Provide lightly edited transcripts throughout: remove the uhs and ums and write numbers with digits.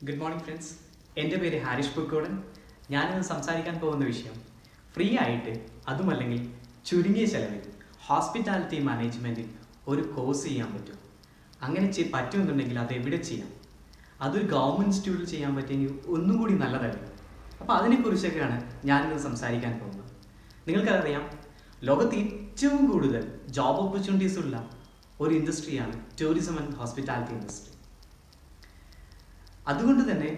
Good morning friends. എൻ്റെ പേര് ഹാരിഷ് പുക്കോടൻ. ഞാനിന്ന് സംസാരിക്കാൻ പോകുന്ന വിഷയം ഫ്രീ ആയിട്ട് അതുമല്ലെങ്കിൽ ചുരുങ്ങിയ ചെലവിൽ ഹോസ്പിറ്റാലിറ്റി മാനേജ്മെൻറ്റിൽ ഒരു കോഴ്സ് ചെയ്യാൻ പറ്റും. അങ്ങനെ പറ്റുമെന്നുണ്ടെങ്കിൽ അത് എവിടെ ചെയ്യാം, അതൊരു ഗവൺമെൻറ് ഇൻസ്റ്റിറ്റ്യൂട്ടിൽ ചെയ്യാൻ പറ്റുമെങ്കിൽ ഒന്നും കൂടി നല്ലതല്ലേ. അപ്പോൾ അതിനെക്കുറിച്ചൊക്കെയാണ് ഞാനിന്ന് സംസാരിക്കാൻ പോകുന്നത്. നിങ്ങൾക്കറിയാം, ലോകത്ത് ഏറ്റവും കൂടുതൽ ജോബ് ഓപ്പർച്യൂണിറ്റീസ് ഉള്ള ഒരു ഇൻഡസ്ട്രിയാണ് ടൂറിസം ആൻഡ് ഹോസ്പിറ്റാലിറ്റി ഇൻഡസ്ട്രി. അതുകൊണ്ട് തന്നെ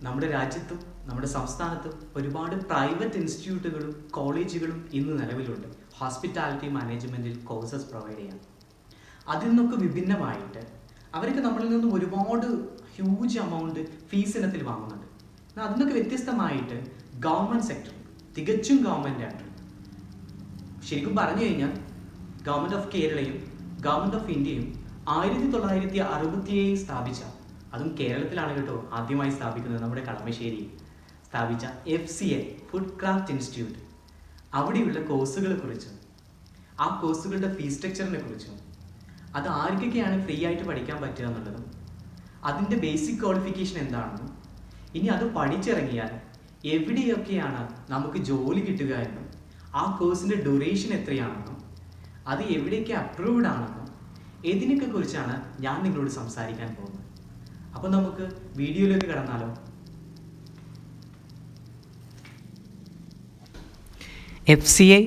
നമ്മുടെ രാജ്യത്തും നമ്മുടെ സംസ്ഥാനത്തും ഒരുപാട് പ്രൈവറ്റ് ഇൻസ്റ്റിറ്റ്യൂട്ടുകളും കോളേജുകളും ഇന്ന് നിലവിലുണ്ട് ഹോസ്പിറ്റാലിറ്റി മാനേജ്മെൻറ്റിൽ കോഴ്സസ് പ്രൊവൈഡ് ചെയ്യാൻ. അതിൽ നിന്നൊക്കെ വിഭിന്നമായിട്ട് അവർക്ക് നമ്മളിൽ നിന്നും ഒരുപാട് ഹ്യൂജ് എമൗണ്ട് ഫീസ് ഇനത്തിൽ വാങ്ങുന്നുണ്ട്. എന്നാൽ അതിൽ നിന്നൊക്കെ വ്യത്യസ്തമായിട്ട് ഗവൺമെൻറ് സെക്ടർ, തികച്ചും ഗവൺമെൻറ് ആയിട്ട്, ശരിക്കും പറഞ്ഞു കഴിഞ്ഞാൽ ഗവൺമെൻറ് ഓഫ് കേരളയും ഗവൺമെൻറ് ഓഫ് ഇന്ത്യയും 1967 സ്ഥാപിച്ച, അതും കേരളത്തിലാണ് കേട്ടോ ആദ്യമായി സ്ഥാപിക്കുന്നത്, നമ്മുടെ കളമശ്ശേരിയിൽ സ്ഥാപിച്ച FCI ഫുഡ് ക്രാഫ്റ്റ് ഇൻസ്റ്റിറ്റ്യൂട്ട്, അവിടെയുള്ള കോഴ്സുകളെ കുറിച്ചും ആ കോഴ്സുകളുടെ ഫീസ് സ്ട്രക്ചറിനെ കുറിച്ചും അത് ആർക്കൊക്കെയാണ് ഫ്രീ ആയിട്ട് പഠിക്കാൻ പറ്റുക എന്നുള്ളതും അതിൻ്റെ ബേസിക് ക്വാളിഫിക്കേഷൻ എന്താണെന്നും ഇനി അത് പഠിച്ചിറങ്ങിയാൽ എവിടെയൊക്കെയാണ് നമുക്ക് ജോലി കിട്ടുക എന്നും ആ കോഴ്സിൻ്റെ ഡ്യൂറേഷൻ എത്രയാണെന്നും അത് എവിടെയൊക്കെ അപ്രൂവ്ഡ് ആണെന്നും ഇതിനൊക്കെ കുറിച്ചാണ് ഞാൻ നിങ്ങളോട് സംസാരിക്കാൻ പോകുന്നത്. അപ്പോൾ നമുക്ക് വീഡിയോയിലേക്ക് കടന്നാലോ. FCI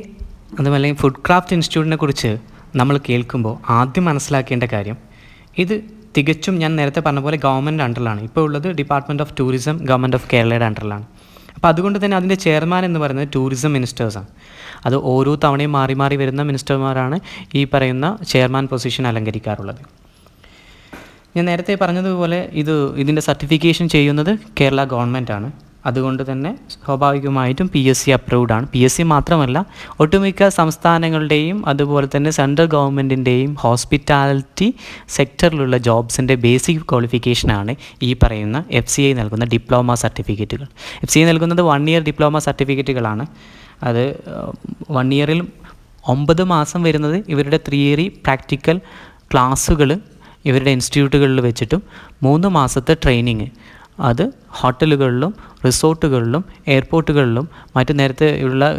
അതുപോലെ ഫുഡ് ക്രാഫ്റ്റ് ഇൻസ്റ്റിറ്റ്യൂട്ടിനെ കുറിച്ച് നമ്മൾ കേൾക്കുമ്പോൾ ആദ്യം മനസ്സിലാക്കേണ്ട കാര്യം, ഇത് തികച്ചും ഞാൻ നേരത്തെ പറഞ്ഞ പോലെ ഗവൺമെൻറ് അണ്ടറിലാണ്. ഇപ്പോൾ ഉള്ളത് department of tourism government of കേരളയുടെ അണ്ടറിലാണ്. അപ്പോൾ അതുകൊണ്ട് തന്നെ അതിൻ്റെ ചെയർമാൻ എന്ന് പറയുന്നത് ടൂറിസം മിനിസ്റ്റേഴ്സാണ്. അത് ഓരോ തവണയും മാറി മാറി വരുന്ന മിനിസ്റ്റർമാരാണ് ഈ പറയുന്ന ചെയർമാൻ പൊസിഷൻ അലങ്കരിക്കാറുള്ളത്. ഞാൻ നേരത്തെ പറഞ്ഞതുപോലെ ഇതിൻ്റെ സർട്ടിഫിക്കേഷൻ ചെയ്യുന്നത് കേരള ഗവൺമെൻറ് ആണ്. അതുകൊണ്ട് തന്നെ സ്വാഭാവികമായിട്ടും PSC അപ്രൂവ്ഡ് ആണ്. PSC മാത്രമല്ല, ഒട്ടുമിക്ക സംസ്ഥാനങ്ങളുടെയും അതുപോലെ തന്നെ സെൻട്രൽ ഗവൺമെൻറ്റിൻ്റെയും ഹോസ്പിറ്റാലിറ്റി സെക്ടറിലുള്ള ജോബ്സിൻ്റെ ബേസിക് ക്വാളിഫിക്കേഷനാണ് ഈ പറയുന്ന FCI നൽകുന്ന ഡിപ്ലോമ സർട്ടിഫിക്കറ്റുകൾ. FCI നൽകുന്നത് 1 ഇയർ ഡിപ്ലോമ സർട്ടിഫിക്കറ്റുകളാണ്. അത് 1 ഇയറിൽ 9 മാസം വരുന്നത് ഇവരുടെ തിയറി പ്രാക്ടിക്കൽ ക്ലാസ്സുകൾ ഇവരുടെ ഇൻസ്റ്റിറ്റ്യൂട്ടുകളിൽ വെച്ചിട്ടും 3 മാസത്തെ ട്രെയിനിങ്, അത് ഹോട്ടലുകളിലും റിസോർട്ടുകളിലും എയർപോർട്ടുകളിലും മറ്റ് നേരത്തെ ഉള്ള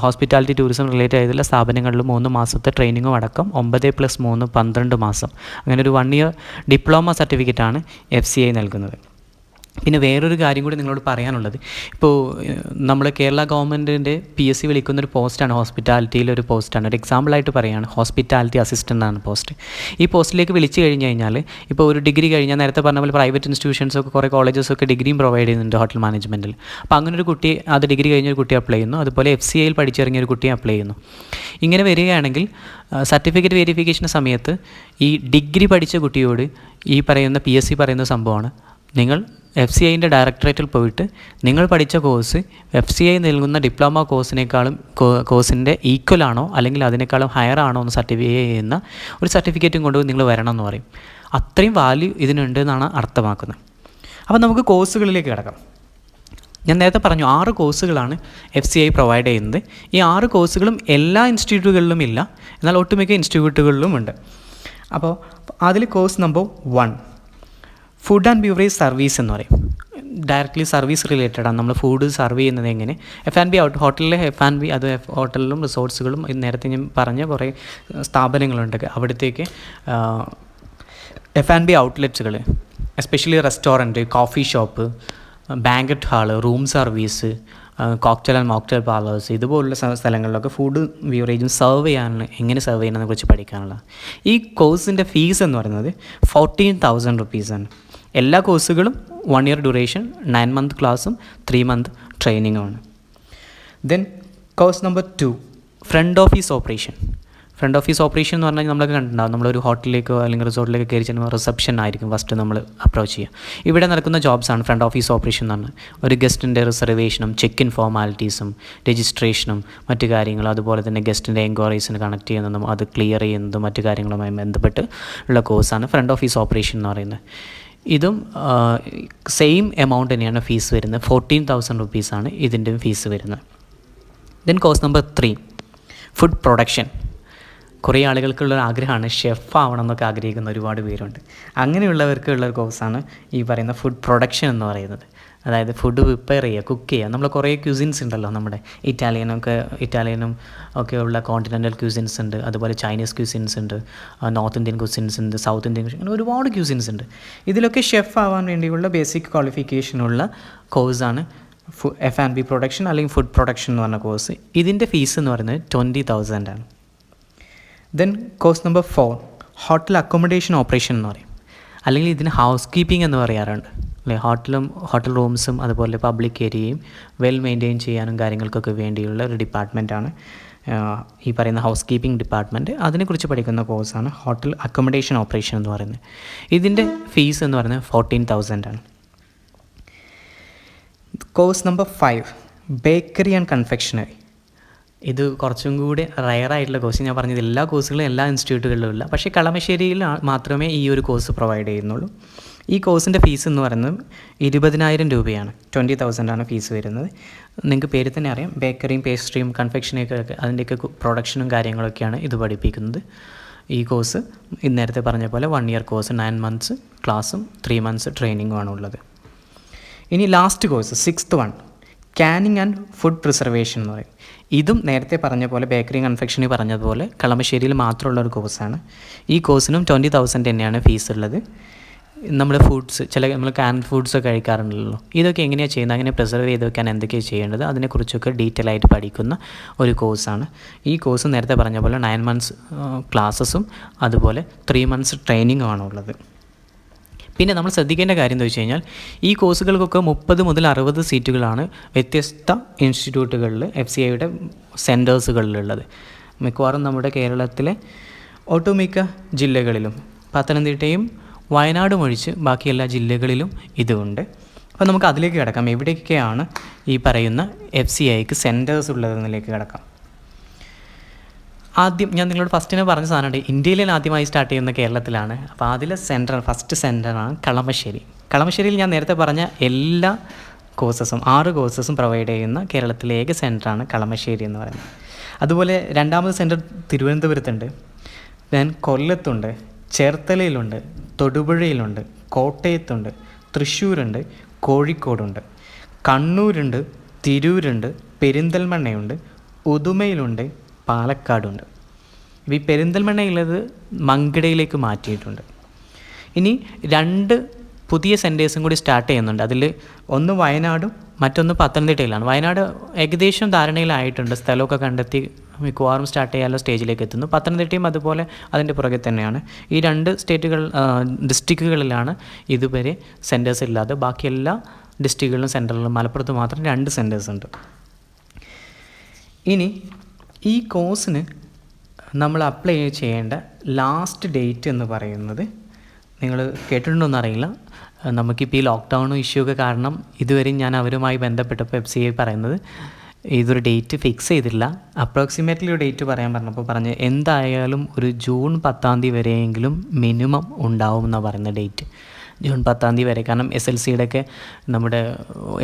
ഹോസ്പിറ്റാലിറ്റി ടൂറിസം റിലേറ്റഡ് ആയിട്ടുള്ള സ്ഥാപനങ്ങളിലും 3 മാസത്തെ ട്രെയിനിങ്ങും അടക്കം 9+3 12 മാസം, അങ്ങനെ ഒരു 1 ഇയർ ഡിപ്ലോമ സർട്ടിഫിക്കറ്റാണ് FCI നൽകുന്നത്. പിന്നെ വേറൊരു കാര്യം കൂടി നിങ്ങളോട് പറയാനുള്ളത്, ഇപ്പോൾ നമ്മൾ കേരള ഗവൺമെൻറ്റിൻ്റെ PSC വിളിക്കുന്നൊരു പോസ്റ്റാണ്, ഹോസ്പിറ്റാലിറ്റിയിലൊരു പോസ്റ്റാണ്. ഒരു എക്സാമ്പിളായിട്ട് പറയുകയാണ്, ഹോസ്പിറ്റാലിറ്റി അസിസ്റ്റൻ്റ് ആണ് പോസ്റ്റ്. ഈ പോസ്റ്റിലേക്ക് വിളിച്ചു കഴിഞ്ഞാൽ ഇപ്പോൾ ഒരു ഡിഗ്രി കഴിഞ്ഞാൽ നേരത്തെ പറഞ്ഞ പോലെ പ്രൈവറ്റ് ഇൻസ്റ്റിറ്റ്യൂഷൻസൊക്കെ കുറേ കോളേജസൊക്കെ ഡിഗ്രിയും പ്രൊവൈഡ് ചെയ്യുന്നുണ്ട് ഹോട്ടൽ മാനേജ്മെൻറ്റിൽ. അപ്പോൾ അങ്ങനെ ഒരു കുട്ടി, അത് ഡിഗ്രി കഴിഞ്ഞൊരു കുട്ടി അപ്ലൈ ചെയ്യുന്നു, അതുപോലെ FCIയിൽ പഠിച്ചിറങ്ങിയ ഒരു കുട്ടി അപ്ലൈ ചെയ്യുന്നു. ഇങ്ങനെ വരികയാണെങ്കിൽ സർട്ടിഫിക്കറ്റ് വെരിഫിക്കേഷൻ സമയത്ത് ഈ ഡിഗ്രി പഠിച്ച കുട്ടിയോട് ഈ പറയുന്ന PSC പറയുന്ന സംഭവമാണ്, നിങ്ങൾ FCIൻ്റെ ഡയറക്ടറേറ്റിൽ പോയിട്ട് നിങ്ങൾ പഠിച്ച കോഴ്സ് FCI നൽകുന്ന ഡിപ്ലോമ കോഴ്സിൻ്റെ ഈക്വൽ ആണോ അല്ലെങ്കിൽ അതിനേക്കാളും ഹയർ ആണോ എന്ന് സർട്ടിഫൈ ചെയ്യുന്ന ഒരു സർട്ടിഫിക്കറ്റും കൊണ്ട് നിങ്ങൾ വരണം എന്ന് പറയും. അത്രയും വാല്യൂ ഇതിനുണ്ട് എന്നാണ് അർത്ഥമാക്കുന്നത്. അപ്പോൾ നമുക്ക് കോഴ്സുകളിലേക്ക് കിടക്കാം. ഞാൻ നേരത്തെ പറഞ്ഞു 6 കോഴ്സുകളാണ് FCI പ്രൊവൈഡ് ചെയ്യുന്നത്. ഈ 6 കോഴ്സുകളും എല്ലാ ഇൻസ്റ്റിറ്റ്യൂട്ടുകളിലും ഇല്ല, എന്നാൽ ഒട്ടുമിക്ക ഇൻസ്റ്റിറ്റ്യൂട്ടുകളിലും ഉണ്ട്. അപ്പോൾ അതിൽ course number 1 food and beverage service എന്ന് പറയും. ഡയറക്റ്റ്ലി സർവീസ് റിലേറ്റഡാണ്. നമ്മൾ ഫുഡ് സർവ് ചെയ്യുന്നത് എങ്ങനെ, F&B ഹോട്ടലിലെ F&B, അത് ഹോട്ടലിലും റിസോർട്ട്സുകളും നേരത്തെ ഞാൻ പറഞ്ഞ കുറേ സ്ഥാപനങ്ങളുണ്ട്, അവിടത്തേക്ക് F&B ഔട്ട്ലെറ്റ്സുകൾ, especially restaurant, coffee shop, banquet hall, room service, cocktail and mocktail parlours, ഇതുപോലുള്ള സ്ഥലങ്ങളിലൊക്കെ ഫുഡ് ബീവറേജും എങ്ങനെ സെർവ് ചെയ്യണമെന്ന് കുറിച്ച് പഠിക്കാനുള്ള ഈ കോഴ്സിൻ്റെ ഫീസ് എന്ന് പറയുന്നത് 14,000 റുപ്പീസാണ്. എല്ലാ കോഴ്സുകളും 1 ഇയർ ഡ്യൂറേഷൻ, 9 മന്ത് ക്ലാസ്സും 3 മന്ത് ട്രെയിനിങ്ങുമാണ്. Then course number 2 front office operation. Front office operation എന്ന് പറഞ്ഞാൽ നമ്മളൊക്കെ കണ്ടിട്ടുണ്ടാകും, നമ്മളൊരു ഹോട്ടലിലേക്കോ അല്ലെങ്കിൽ റിസോർട്ടിലേക്കോ കയറി ചെല്ലുമ്പോൾ റിസപ്ഷൻ ആയിരിക്കും ഫസ്റ്റ് നമ്മൾ അപ്രോച്ച് ചെയ്യുക. ഇവിടെ നടക്കുന്ന ജോബ്സാണ് ഫ്രണ്ട് ഓഫീസ് ഓപ്പറേഷൻ എന്ന് പറഞ്ഞാൽ. ഒരു ഗസ്റ്റിൻ്റെ റിസർവേഷനും ചെക്ക് ഇൻ ഫോർമാലിറ്റീസും രജിസ്ട്രേഷനും മറ്റു കാര്യങ്ങളും, അതുപോലെ തന്നെ ഗസ്റ്റിൻ്റെ എൻക്വയറീസിന് കണക്ട് ചെയ്യുന്നതും അത് ക്ലിയർ ചെയ്യുന്നതും മറ്റു കാര്യങ്ങളുമായി ബന്ധപ്പെട്ട് ഉള്ള കോഴ്സാണ് ഫ്രണ്ട് ഓഫീസ് ഓപ്പറേഷൻ എന്ന് പറയുന്നത്. ഇതും സെയിം എമൗണ്ട് തന്നെയാണ് ഫീസ് വരുന്നത്. 14,000 റുപ്പീസാണ് ഇതിൻ്റെ ഫീസ് വരുന്നത്. Then course number 3 food production. കുറേ ആളുകൾക്കുള്ളൊരു ആഗ്രഹമാണ് ഷെഫ് ആവണം എന്നൊക്കെ ആഗ്രഹിക്കുന്ന ഒരുപാട് പേരുണ്ട്. അങ്ങനെയുള്ളവർക്കുള്ളൊരു കോഴ്സാണ് ഈ പറയുന്ന ഫുഡ് പ്രൊഡക്ഷൻ എന്ന് പറയുന്നത്. അതായത് ഫുഡ് പ്രിപ്പയർ ചെയ്യുക, കുക്ക് ചെയ്യുക. നമ്മൾ കുറേ ക്യൂസിൻസ് ഉണ്ടല്ലോ, നമ്മുടെ ഇറ്റാലിയനും ഒക്കെ ഉള്ള കോണ്ടിനെൻ്റൽ ക്യൂസിൻസ് ഉണ്ട്, അതുപോലെ ചൈനീസ് ക്യൂസിൻസ് ഉണ്ട്, നോർത്ത് ഇന്ത്യൻ ക്യൂസിൻസ് ഉണ്ട്, സൗത്ത് ഇന്ത്യൻ ക്യൂസിൻ, അങ്ങനെ ഒരുപാട് ക്യൂസിൻസ് ഉണ്ട്. ഇതിലൊക്കെ ഷെഫ് ആവാൻ വേണ്ടിയുള്ള ബേസിക് ക്വാളിഫിക്കേഷനുള്ള കോഴ്സാണ് F&B പ്രൊഡക്ഷൻ അല്ലെങ്കിൽ ഫുഡ് പ്രൊഡക്ഷൻ എന്ന് പറഞ്ഞ കോഴ്സ്. ഇതിൻ്റെ ഫീസ് എന്ന് പറയുന്നത് 20,000 ആണ്. Then course number 4 hotel accommodation operation എന്ന് പറയും, അല്ലെങ്കിൽ ഇതിന് ഹൗസ് കീപ്പിംഗ് എന്ന് പറയാറുണ്ട് അല്ലേ. ഹോട്ടൽ റൂംസും അതുപോലെ പബ്ലിക് ഏരിയയും വെൽ മെയിൻറ്റെയിൻ ചെയ്യാനും കാര്യങ്ങൾക്കൊക്കെ വേണ്ടിയുള്ള ഒരു ഡിപ്പാർട്ട്മെൻറ്റാണ് ഈ പറയുന്ന ഹൗസ് കീപ്പിംഗ് ഡിപ്പാർട്ട്മെൻറ്റ്. അതിനെക്കുറിച്ച് പഠിക്കുന്ന കോഴ്സാണ് ഹോട്ടൽ അക്കോമഡേഷൻ ഓപ്പറേഷൻ എന്ന് പറയുന്നത്. ഇതിൻ്റെ ഫീസ് എന്ന് പറയുന്നത് 14,000 ആണ്. Course number 5 bakery and confectionery. ഇത് കുറച്ചും കൂടി റയറായിട്ടുള്ള കോഴ്സ്. ഞാൻ പറഞ്ഞത് എല്ലാ കോഴ്സുകളും എല്ലാ ഇൻസ്റ്റിറ്റ്യൂട്ടുകളിലും ഇല്ല, പക്ഷേ കളമശ്ശേരിയിൽ മാത്രമേ ഈ ഒരു കോഴ്സ് പ്രൊവൈഡ് ചെയ്യുന്നുള്ളൂ. ഈ കോഴ്സിൻ്റെ ഫീസ് എന്ന് പറയുന്നത് 20,000 രൂപയാണ്. 20,000 ആണ് ഫീസ് വരുന്നത്. നിങ്ങൾക്ക് പേര് തന്നെ അറിയാം, ബേക്കറിയും പേസ്ട്രിയും കൺഫെക്ഷനൊക്കെ അതിൻ്റെയൊക്കെ പ്രൊഡക്ഷനും കാര്യങ്ങളൊക്കെയാണ് ഇത് പഠിപ്പിക്കുന്നത്. ഈ കോഴ്സ് നേരത്തെ പറഞ്ഞ പോലെ 1 ഇയർ കോഴ്സ്, 9 മന്ത്സ് ക്ലാസ്സും 3 മന്ത്സ് ട്രെയിനിങ്ങുമാണ് ഉള്ളത്. ഇനി last course 6th one Canning and food preservation എന്ന് പറയും. ഇതും നേരത്തെ പറഞ്ഞ പോലെ ബേക്കറി കൺഫെക്ഷനി പറഞ്ഞതുപോലെ കളമശ്ശേരിയിൽ മാത്രമുള്ള ഒരു കോഴ്സാണ്. ഈ കോഴ്സിനും 20,000 തന്നെയാണ് ഫീസ് ഉള്ളത്. നമ്മൾ കാൻഡ് ഫുഡ്സ് കഴിക്കാറുണ്ടല്ലോ, ഇതൊക്കെ എങ്ങനെയാണ് ചെയ്യുന്നത്, അങ്ങനെ പ്രിസർവ് ചെയ്ത് വെക്കാൻ എന്തൊക്കെയാണ് ചെയ്യേണ്ടത്, അതിനെക്കുറിച്ചൊക്കെ ഡീറ്റെയിൽ ആയിട്ട് പഠിക്കുന്ന ഒരു കോഴ്സാണ്. ഈ കോഴ്സ് നേരത്തെ പറഞ്ഞ പോലെ 9 മന്ത്സ് ക്ലാസ്സസും അതുപോലെ 3 മന്ത്സ് ട്രെയിനിങ്ങുമാണ് ഉള്ളത്. പിന്നെ നമ്മൾ ശ്രദ്ധിക്കേണ്ട കാര്യം എന്താ വെച്ച് കഴിഞ്ഞാൽ ഈ കോഴ്സുകൾക്കൊക്കെ 30 മുതൽ 60 സീറ്റുകളാണ് വ്യത്യസ്ത ഇൻസ്റ്റിറ്റ്യൂട്ടുകളിൽ FCIയുടെ സെൻറ്റേഴ്സുകളിലുള്ളത്. മിക്കവാറും നമ്മുടെ കേരളത്തിലെ ഒട്ടുമിക്ക ജില്ലകളിലും, പത്തനംതിട്ടയും വയനാടും ഒഴിച്ച് ബാക്കി എല്ലാ ജില്ലകളിലും ഇതുണ്ട്. അപ്പോൾ നമുക്ക് അതിലേക്ക് കിടക്കാം, എവിടെയൊക്കെയാണ് ഈ പറയുന്ന FCIക്ക് സെൻറ്റേഴ്സ് ഉള്ളതെന്നിലേക്ക് കിടക്കാം. ആദ്യം ഞാൻ നിങ്ങളോട് ഫസ്റ്റിനെ പറഞ്ഞ സാധനമുണ്ട്, ഇന്ത്യയിൽ ആദ്യമായി സ്റ്റാർട്ട് ചെയ്യുന്ന കേരളത്തിലാണ്. അപ്പോൾ അതിലെ ഫസ്റ്റ് സെൻറ്ററാണ് കളമശ്ശേരി. കളമശ്ശേരിയിൽ ഞാൻ നേരത്തെ പറഞ്ഞ എല്ലാ കോഴ്സസും 6 കോഴ്സസും പ്രൊവൈഡ് ചെയ്യുന്ന കേരളത്തിലെ ഏക സെൻറ്ററാണ് കളമശ്ശേരി എന്ന് പറയുന്നത്. അതുപോലെ രണ്ടാമത് സെൻറ്റർ തിരുവനന്തപുരത്തുണ്ട്, ദെൻ കൊല്ലത്തുണ്ട്, ചേർത്തലയിലുണ്ട്, തൊടുപുഴയിലുണ്ട്, കോട്ടയത്തുണ്ട്, തൃശ്ശൂരുണ്ട്, കോഴിക്കോടുണ്ട്, കണ്ണൂരുണ്ട്, തിരൂരുണ്ട്, പെരിന്തൽമണ്ണയുണ്ട്, ഉദുമയിലുണ്ട്, പാലക്കാടുണ്ട്. ഈ പെരിന്തൽമണ്ണയുള്ളത് മങ്കടയിലേക്ക് മാറ്റിയിട്ടുണ്ട്. ഇനി 2 പുതിയ സെൻറ്റേഴ്സും കൂടി സ്റ്റാർട്ട് ചെയ്യുന്നുണ്ട്. അതിൽ ഒന്ന് വയനാടും മറ്റൊന്ന് പത്തനംതിട്ടയിലാണ്. വയനാട് ഏകദേശം ധാരണയിലായിട്ടുണ്ട്, സ്ഥലമൊക്കെ കണ്ടെത്തി മിക്കവാറും സ്റ്റാർട്ട് ചെയ്യാനുള്ള സ്റ്റേജിലേക്ക് എത്തുന്നു. പത്തനംതിട്ടയും അതുപോലെ അതിൻ്റെ പുറകെ തന്നെയാണ്. ഈ 2 ഡിസ്ട്രിക്റ്റുകളിലാണ് ഇതുവരെ സെൻറ്റേഴ്സ് ഇല്ലാതെ. ബാക്കി എല്ലാ ഡിസ്ട്രിക്റ്റുകളിലും സെൻറ്ററിലും മലപ്പുറത്ത് മാത്രം 2 സെൻറ്റേഴ്സ് ഉണ്ട്. ഇനി ഈ കോഴ്സിന് നമ്മൾ അപ്ലൈ ചെയ്യേണ്ട ലാസ്റ്റ് ഡേറ്റ് എന്ന് പറയുന്നത്, നിങ്ങൾ കേട്ടിട്ടുണ്ടോയെന്ന് അറിയില്ല, നമുക്കിപ്പോൾ ഈ ലോക്ക്ഡൗൺ ഇഷ്യൂ ഒക്കെ കാരണം ഇതുവരെ ഞാൻ അവരുമായി ബന്ധപ്പെട്ടപ്പോൾ FCI പറയുന്നത് ഇതൊരു ഡേറ്റ് ഫിക്സ് ചെയ്തില്ല. അപ്രോക്സിമേറ്റ്ലി ഒരു ഡേറ്റ് പറയാൻ പറഞ്ഞപ്പോൾ പറഞ്ഞ് എന്തായാലും ഒരു ജൂൺ 10 വരെയെങ്കിലും മിനിമം ഉണ്ടാവും എന്നാണ് പറയുന്ന ഡേറ്റ്. ജൂൺ 10 വരെ. കാരണം SLCയുടെ ഒക്കെ നമ്മുടെ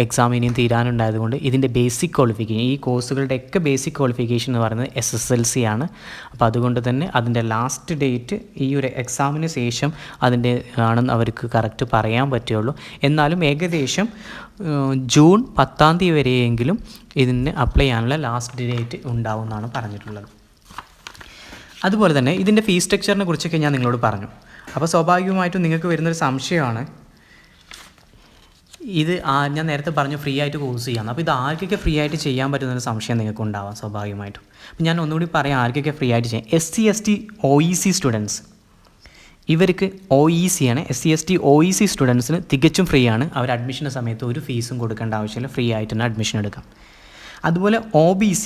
എക്സാം ഇനിയും തീരാനുണ്ടായതുകൊണ്ട് ഇതിൻ്റെ ബേസിക് ക്വാളിഫിക്കേഷൻ, ഈ കോഴ്സുകളുടെയൊക്കെ ബേസിക് ക്വാളിഫിക്കേഷൻ എന്ന് പറയുന്നത് SSLC ആണ്. അപ്പോൾ അതുകൊണ്ട് തന്നെ അതിൻ്റെ ലാസ്റ്റ് ഡേറ്റ് ഈ ഒരു എക്സാമിന് ശേഷം അതിൻ്റെ ആണെന്ന് അവർക്ക് കറക്റ്റ് പറയാൻ പറ്റുള്ളൂ. എന്നാലും ഏകദേശം ജൂൺ 10 വരെയെങ്കിലും ഇതിന് അപ്ലൈ ചെയ്യാനുള്ള ലാസ്റ്റ് ഡേറ്റ് ഉണ്ടാവും എന്നാണ് പറഞ്ഞിട്ടുള്ളത്. അതുപോലെ തന്നെ ഇതിൻ്റെ ഫീസ് സ്ട്രക്ചറിനെ കുറിച്ചൊക്കെ ഞാൻ നിങ്ങളോട് പറഞ്ഞു. അപ്പോൾ സ്വാഭാവികമായിട്ടും നിങ്ങൾക്ക് വരുന്നൊരു സംശയമാണ്, ഇത് ഞാൻ നേരത്തെ പറഞ്ഞു ഫ്രീ ആയിട്ട് കോഴ്സ് ചെയ്യാം. അപ്പോൾ ഇത് ആർക്കൊക്കെ ഫ്രീ ആയിട്ട് ചെയ്യാൻ പറ്റുന്നൊരു സംശയം നിങ്ങൾക്ക് ഉണ്ടാവാം സ്വാഭാവികമായിട്ടും. അപ്പോൾ ഞാൻ ഒന്നുകൂടി പറയാം ആർക്കൊക്കെ ഫ്രീ ആയിട്ട് ചെയ്യാം. SC ST OEC സ്റ്റുഡൻസ്, ഇവർക്ക് OEC ആണ്. SC ST OEC സ്റ്റുഡൻസിന് തികച്ചും ഫ്രീ ആണ്. അവർ അഡ്മിഷൻ്റെ സമയത്ത് ഒരു ഫീസും കൊടുക്കേണ്ട ആവശ്യമില്ല, ഫ്രീ ആയിട്ട് തന്നെ അഡ്മിഷൻ എടുക്കാം. അതുപോലെ OBC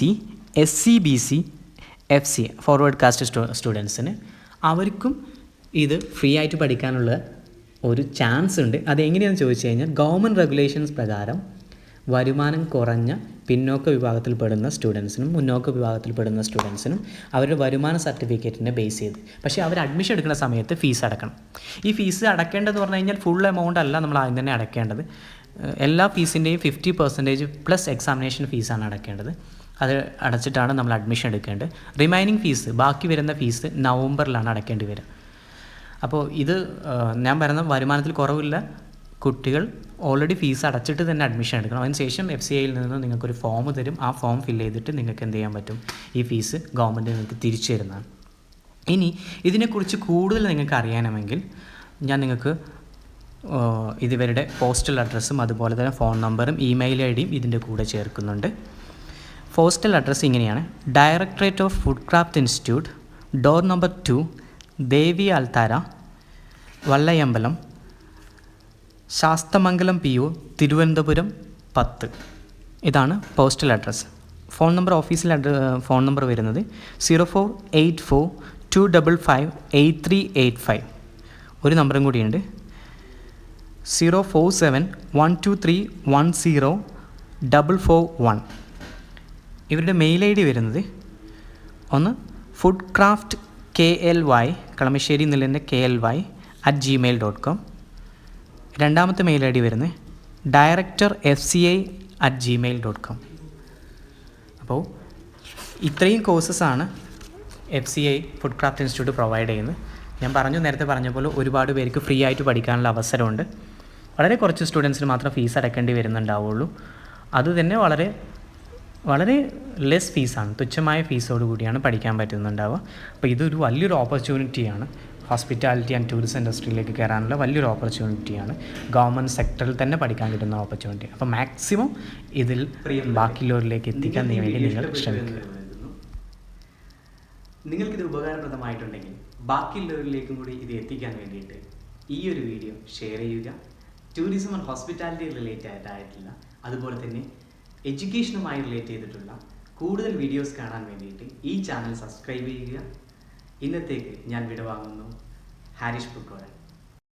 SC BC FC forward caste സ്റ്റുഡൻസിന് അവർക്കും ഇത് ഫ്രീ ആയിട്ട് പഠിക്കാനുള്ള ഒരു ചാൻസ് ഉണ്ട്. അതെങ്ങനെയാണെന്ന് ചോദിച്ചു കഴിഞ്ഞാൽ ഗവൺമെൻറ് റെഗുലേഷൻസ് പ്രകാരം വരുമാനം കുറഞ്ഞ പിന്നോക്ക വിഭാഗത്തിൽപ്പെടുന്ന സ്റ്റുഡൻസിനും മുന്നോക്ക വിഭാഗത്തിൽപ്പെടുന്ന സ്റ്റുഡൻസിനും അവരുടെ വരുമാന സർട്ടിഫിക്കറ്റിനെ ബേസ് ചെയ്ത്, പക്ഷേ അവർ അഡ്മിഷൻ എടുക്കുന്ന സമയത്ത് ഫീസ് അടക്കണം. ഈ ഫീസ് അടക്കേണ്ടതെന്ന് പറഞ്ഞു കഴിഞ്ഞാൽ ഫുൾ എമൗണ്ട് അല്ല നമ്മൾ ആദ്യം തന്നെ അടയ്ക്കേണ്ടത്. എല്ലാ ഫീസിൻ്റെയും 50% പ്ലസ് എക്സാമിനേഷൻ ഫീസാണ് അടയ്ക്കേണ്ടത്. അത് അടച്ചിട്ടാണ് നമ്മൾ അഡ്മിഷൻ എടുക്കേണ്ടത്. റിമൈനിങ് ഫീസ്, ബാക്കി വരുന്ന ഫീസ് നവംബറിലാണ് അടയ്ക്കേണ്ടി വരിക. അപ്പോൾ ഇത് ഞാൻ പറയുന്ന വരുമാനത്തിൽ കുറവില്ല കുട്ടികൾ ഓൾറെഡി ഫീസ് അടച്ചിട്ട് തന്നെ അഡ്മിഷൻ എടുക്കണം. അതിന് ശേഷം FCIയിൽ നിന്ന് നിങ്ങൾക്കൊരു ഫോം തരും. ആ ഫോം ഫില്ല് ചെയ്തിട്ട് നിങ്ങൾക്ക് എന്ത് ചെയ്യാൻ പറ്റും, ഈ ഫീസ് ഗവൺമെൻറ് നിങ്ങൾക്ക് തിരിച്ചു തരുന്നതാണ്. ഇനി ഇതിനെക്കുറിച്ച് കൂടുതൽ നിങ്ങൾക്ക് അറിയണമെങ്കിൽ ഞാൻ നിങ്ങൾക്ക് ഇതുവരുടെ പോസ്റ്റൽ അഡ്രസ്സും അതുപോലെ തന്നെ ഫോൺ നമ്പറും ഇമെയിൽ IDയും ഇതിൻ്റെ കൂടെ ചേർക്കുന്നുണ്ട്. പോസ്റ്റൽ അഡ്രസ്സ് ഇങ്ങനെയാണ്: directorate of food craft institute, door number 2, Devi Althara, Vellayambalam, Sasthamangalam PO, Thiruvananthapuram 10. ഇതാണ് പോസ്റ്റൽ അഡ്രസ്സ്. ഫോൺ നമ്പർ, ഓഫീസിൽ ഫോൺ നമ്പർ വരുന്നത് 0484255838 ഒരു നമ്പറും കൂടിയുണ്ട്, 047123104441. ഇവരുടെ മെയിൽ ID വരുന്നത് ഒന്ന് ഫുഡ് ക്രാഫ്റ്റ് KLY, കളമശ്ശേരി നിലൻ്റെ KLY@gmail.com. രണ്ടാമത്തെ മെയിൽ ID വരുന്നത് director@fci@gmail.com. അപ്പോൾ ഇത്രയും കോഴ്സസാണ് FCI food craft institute provide ചെയ്യുന്നത്. ഞാൻ നേരത്തെ പറഞ്ഞ പോലെ ഒരുപാട് പേർക്ക് ഫ്രീ ആയിട്ട് പഠിക്കാനുള്ള അവസരമുണ്ട്. വളരെ കുറച്ച് സ്റ്റുഡൻസിന് മാത്രം ഫീസ് അടയ്ക്കേണ്ടി വരുന്നുണ്ടാവുള്ളൂ. അതുതന്നെ വളരെ ലെസ് ഫീസാണ്, തുച്ഛമായ ഫീസോട് കൂടിയാണ് പഠിക്കാൻ പറ്റുന്നുണ്ടാവുക. അപ്പോൾ ഇതൊരു വലിയൊരു ഓപ്പർച്യൂണിറ്റിയാണ്. ഹോസ്പിറ്റാലിറ്റി ആൻഡ് ടൂറിസം ഇൻഡസ്ട്രിയിലേക്ക് കയറാനുള്ള വലിയൊരു ഓപ്പർച്യൂണിറ്റിയാണ്. ഗവൺമെൻറ് സെക്ടറിൽ തന്നെ പഠിക്കാൻ കിട്ടുന്ന ഓപ്പർച്യൂണിറ്റി. അപ്പോൾ മാക്സിമം ഇതിൽ ബാക്കിയുള്ളവരിലേക്ക് എത്തിക്കാൻ വേണ്ടി നിങ്ങൾ ശ്രമിക്കുക. നിങ്ങൾക്കിത് ഉപകാരപ്രദമായിട്ടുണ്ടെങ്കിൽ ബാക്കിയുള്ളവരിലേക്കും കൂടി ഇത് എത്തിക്കാൻ വേണ്ടിയിട്ട് ഈ ഒരു വീഡിയോ ഷെയർ ചെയ്യുക. ടൂറിസം ആൻഡ് ഹോസ്പിറ്റാലിറ്റി റിലേറ്റഡ് ആയിട്ടുള്ള, അതുപോലെ തന്നെ എഡ്യൂക്കേഷനുമായി റിലേറ്റ് ചെയ്തിട്ടുള്ള കൂടുതൽ വീഡിയോസ് കാണാൻ വേണ്ടിയിട്ട് ഈ ചാനൽ സബ്സ്ക്രൈബ് ചെയ്യുക. ഇന്നത്തേക്ക് ഞാൻ വിടവാങ്ങുന്നു. ഹാരിഷ് പുക്കോരൻ.